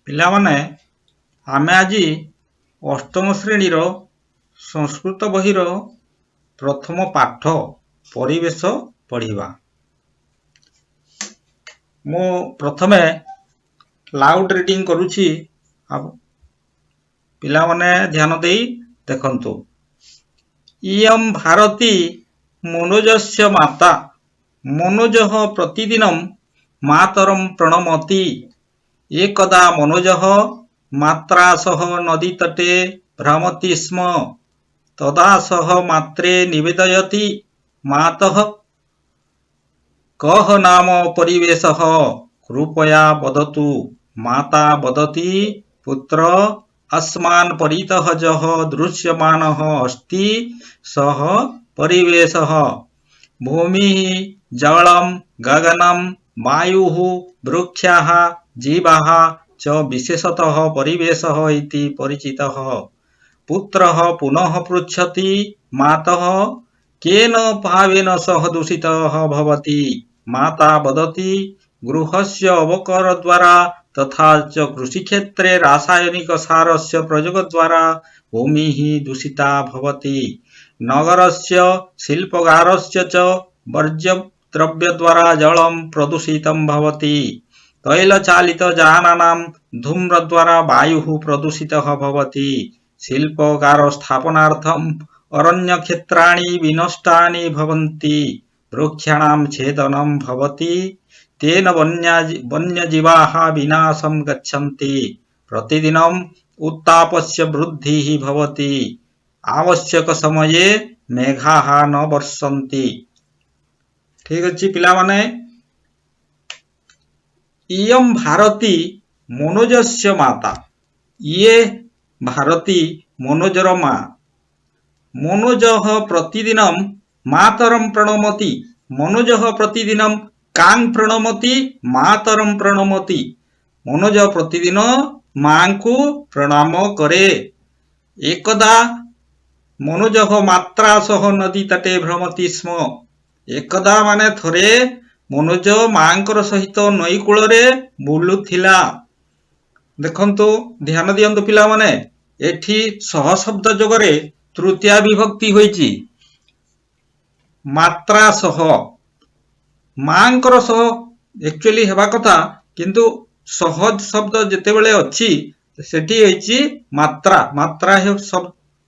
ପିଲାମାନେ ଆମେ ଆଜି ଅଷ୍ଟମ ଶ୍ରେଣୀର ସଂସ୍କୃତ ବହିର ପ୍ରଥମ ପାଠ ପରିବେଶ ପଢ଼ିବା। ମୁଁ ପ୍ରଥମେ ଲାଉଡ୍ ରିଡିଂ କରୁଛି, ପିଲାମାନେ ଧ୍ୟାନ ଦେଇ ଦେଖନ୍ତୁ। ଇୟଂ ଭାରତୀ ମନୋଜସ୍ୟ ମାତା, ମନୋଜଃ ପ୍ରତିଦିनं ମାତରಂ प्रणमति। एकदा मनोजः मात्रा सह नदीतटे भ्रमति स्म, तदा सः मात्रे निवेदयति, मातः कः नाम परिवेशः, कृपया वदतु। माता वदति, पुत्र अस्मान् परितः यः दृश्यमानः अस्ति सः परिवेशः। भूमिः, जलं, गगनं, वायुः, वृक्षाः, जीवाः च विशेषतः परिवेशः इति परिचितः। पुत्रः पुनः पृच्छति, मातः केन भावेन सः दूषितः भवति। माता वदति, गृहस्य अवकरद्वारा तथा च कृषिक्षेत्रे रासायनिकसारस्य प्रयोगद्वारा भूमिः दूषिता भवति। नगरस्य शिल्पगारस्य च वर्ज्यद्रव्यद्वारा जलं प्रदूषितं भवति। तैलचालितयानानां धूम्रद्वारा वायुः प्रदूषितः भवति। शिल्पगारस्थापनार्थम् अरण्यक्षेत्राणि विनष्टानि भवन्ति। वृक्षाणां छेदनं भवति, तेन वन्यजीवाः विनाशं गच्छन्ति। प्रतिदिनम् उत्तापस्य वृद्धिः भवति। आवश्यकसमये मेघाः न वर्षन्ति। ठीक अछि पिलामाने, इयं भारती मनोजस्य माता, ये भारती मनोजर माँ। मनोजः प्रतिदिनं मातरं प्रणमति, मनोजः प्रतिदिनं कां प्रणमति, मातरं प्रणमति। मनोज प्रतिदिन मां को प्रणाम करे। एकदा मनोजः मात्रा सह नदी तटे भ्रमति स्म। एकदा माने थरे मनोज मांकर सहित नई कूଳରେ बुलुथिला। देखंतु, ध्यान दियंतु पिला माने, एठी सह शब्द जोगरे तृतीया विभक्ति होईची। मात्रा सह, मांकर सह एक्चुअली हेबा कथा, किंतु सहज शब्द जेतेबेले अछि सेठी होईची मात्रा। मात्रा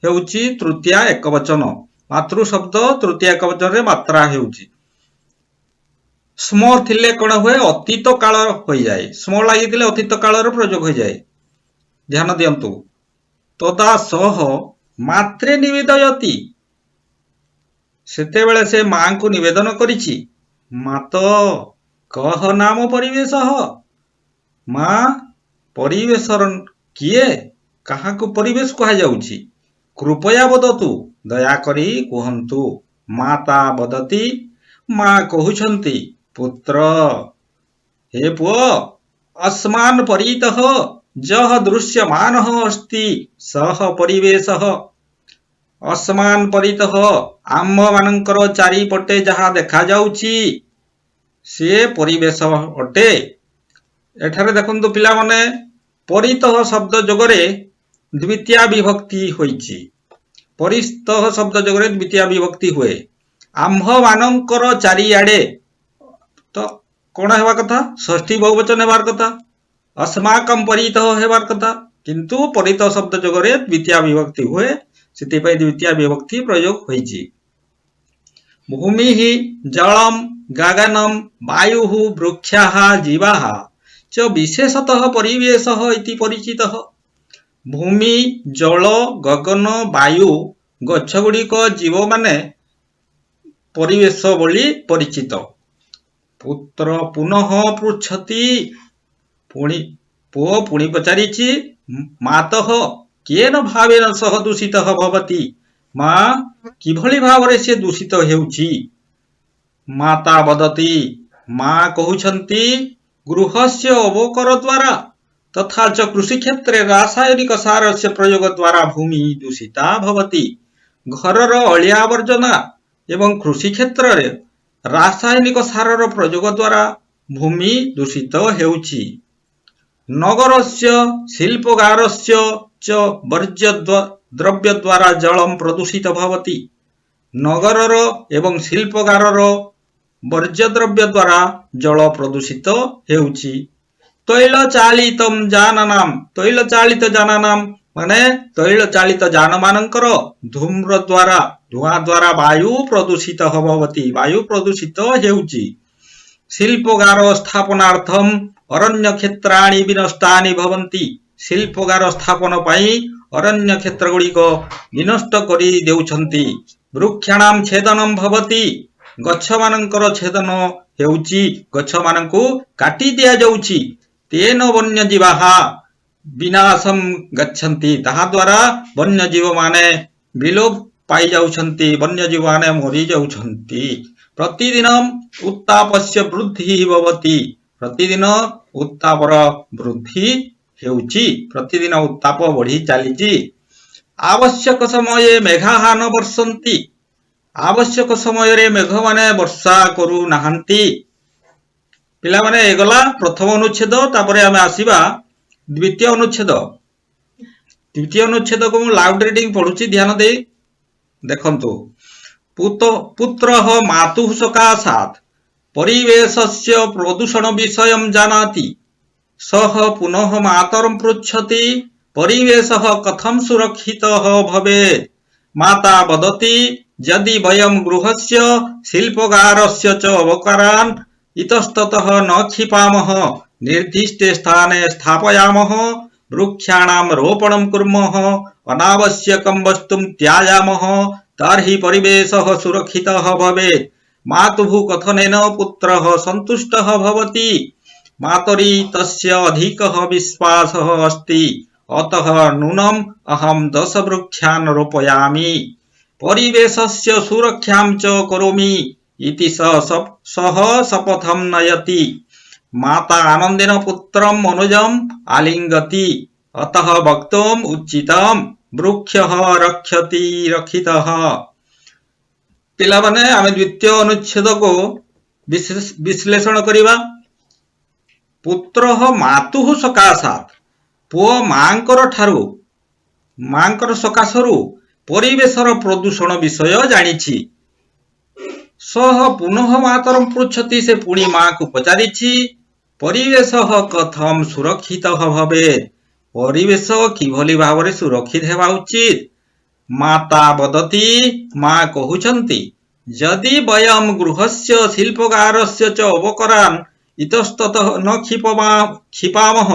हेउची तृतीया एकवचन। मातृ शब्द तृतीया एकवचन रे मात्रा हेउची। स्म थिले कोन हुए, अतीत काल होई जाए। स्म लागितिले अतीत काल रो प्रयोग होई जाए। ध्यान दियंतु। तदा सह मात्रे निवेदयति, सेतेबेले से मां को निवेदन करिछि। मात कह नाम परिवेशः, मां परिवेशर किए, काहाकु परिवेश कहा जाउछि। कृपया वदतु, दया करी कुहंतु। माता वदति, मां कहुछंती, पुत्र हे पुओ, अस्मान् परितः यः दृश्यमानः अस्ति सः परिवेशः। अस्मान् परितः आम्भ मानकर चारिपटे जहा देखा जाउछि से परिवेश अटे। एठारे देखंतु पिला माने, परितः शब्द जोगरे द्वितीया विभक्ति होईछि। परितः शब्द जोगरे द्वितीया विभक्ति हुए। आम्भ मानकर चारिआडे तो कोण हेबा कथा, षष्ठी बहुवचन हेबार कथा। अस्माकं परितः हेबार कथा, किंतु परितः शब्द जोगरे द्वितीया विभक्ति हुए, सेतिपय द्वितीया विभक्ति प्रयोग होईछि। भूमिः, जलं, गगनं, वायुः, वृक्षाः, जीवाः च विशेषतः परिवेशः इति परिचितः। भूमि, जल, गगन, वायु गछगुड़िक जीव माने परिवेश बोली परिचित। पुत्र पुनः पृच्छति, पुओ पुणी पचारिछि, मातः केन भावेन सह दूषितः भवति। मां किभଳି भावरे से दूषित हेउछि। माता वदति, मां कहुछंती, गृहस्य अवकर द्वारा तथा च कृषिक्षेत्रे रासायनिक सारस्य प्रयोग द्वारा भूमि दूषिता भवति। घरर अलिया आवर्जना एवं कृषिक्षेत्र रे रासायनिक सारर प्रयोग द्वारा भूमि दूषित हेउछि। नगरस्य शिल्पकारस्य च वर्ज्य द्रव्य द्वारा जलम प्रदूषित भवति नगरर एवं शिल्पकारर वर्ज्य द्रव्य द्वारा जल प्रदूषित हेउछि तैल चालित यानानाम माने तैल चालित यान मानकर धूम्र द्वारा धुआं द्वारा वायु प्रदूषित भवति वायु प्रदूषित हेउछि शिल्पगार स्थापनार्थम अरण्य क्षेत्राणि विनष्टानि भवन्ति शिल्पगार स्थापन पई अरण्य क्षेत्र गुड़िक विनष्ट करि देउछन्ति वृक्षाणाम छेदनम भवति गछ मानकर छेदन हेउछि गछ मानकु काटी दिया जाउछि तेन वन्यजीवाः विनाशम गच्छन्ति ताहा द्वारा वन्यजीव माने विलोप पाई जाउछन्ति वन्यजीव माने मरि जाउछन्ति प्रतिदिन उत्तापस्य वृद्धि भवति प्रतिदिन उत्तापर वृद्धि हेउछि प्रतिदिन उत्ताप बढ़ी चलीछि आवश्यक समय मेघाः न वर्षन्ति आवश्यक समय रे मेघ माने वर्षा करू नाहंती पिला माने एगला प्रथम अनुच्छेद तापरे आमे आसीबा द्वितीय अनुच्छेद को लाउड रीडिंग पढुछि ध्यान दे देखंतु पुत्रः मातुः सकाशात् परिवेशस्य प्रदूषण विषयं जानाति सः पुनः मातरं पृच्छति परिवेशः कथं सुरक्षितः भवेत् माता वदति यदि वयं गृहस्य शिल्पगारस्य च अवकरान् इतस्ततः न क्षिपामः निर्दिष्टे स्थाने स्थापयामः वृक्षाणां रोपणं कुर्मः अनावश्यकं वस्तुं त्याजामः तर्हि परिवेशः सुरक्षितः भवेत् मातुः कथनेन पुत्रः सन्तुष्टः भवति मातरि तस्य अधिकः विश्वासः अस्ति अतः नूनम् अहं 10 वृक्षान् रोपयामि परिवेशस्य सुरक्षां च करोमि इति सः शपथं नयति माता आनंदेन पुत्रम् अनुजम् आलिंगति अतः वक्तुम् उचितम् वृक्षः रक्षति रक्षितः पिला माने आमे द्वितीय अनुच्छेद को विश्लेषण करिबा पुत्रः मातुः सकाशात् पुओ मांकर ठारू मांकर सकाशरू परिवेशर प्रदूषण विषय जानिछि सह पुनः मातरं पृच्छति से पुणी मां को पचारिछि परिवेशः कथम सुरक्षितः भवेत् परिवेश किभली भावरे सुरक्षित हेबा उचित माता वदति मां कहुछन्ति यदि वयं गृहस्य शिल्पगारस्य च अवकरान् इतस्ततः न क्षिपामः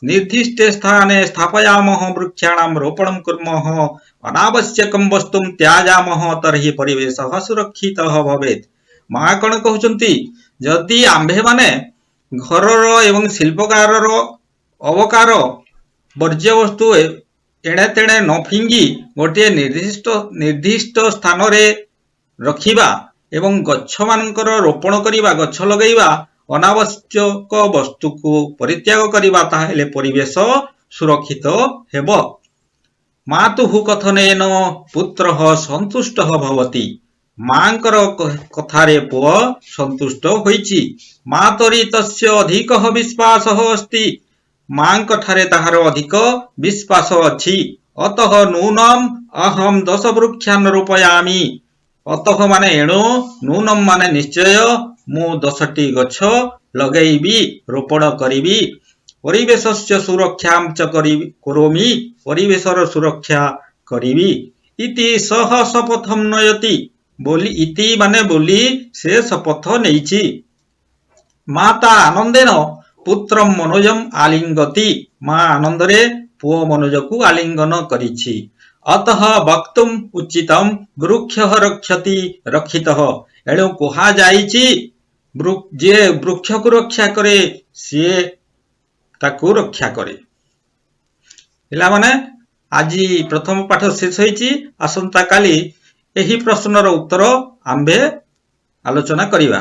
निर्दिष्टे स्थाने स्थापयामः वृक्षाणां रोपणं कुर्मः अनावश्यकं वस्तुं त्याजामः तर्हि परिवेशः सुरक्षितः भवेत् मां कण कहउछन्ति यदि आम्भे माने घरर एवं शिल्पगारर अवकार वर्ज्य वस्तु एणे तेणे न फिंगी गोटे निर्दिष्ट स्थान रे रखिबा एवं गच्छ मानकर रोपण करिबा गच्छ लगैबा अनावश्यक वस्तु को परित्याग करिबा ताहेले परिवेश सुरक्षित हेबो मातुः कथनेन पुत्रः सन्तुष्टः भवति मांकर कथारे पुओ सन्तुष्ट होइछि मातरि तस्य अधिकः विश्वासः अस्ति मांक ठारे ताहार अधिक विश्वास अछि अतः नूनम अहम 10 वृक्षान् रोपयामि अतः माने एणु नूनम माने निश्चय मु 10टी गछ लगैबी रोपण करिबी परिवेशस्य सुरक्षां च करोमि परिवेशर सुरक्षा करिबी इति सह शपथं नयति बोली इति माने बोली से शपथ नेइछि माता आनंदेन पुत्रम मनोजम आलिंगति मां आनंदरे पुओ मनोज को आलिंगन करिछि अतः वक्तुम उचितम वृक्षः रक्षति रक्षितः एणु कुहा जाइछि जे वृक्ष को रक्षा करे से ताकू रक्षा करे पिला माने आज प्रथम पाठ शेष होइछि आसंता काली एही प्रश्नर उत्तर आम्भे आलोचना करिबा।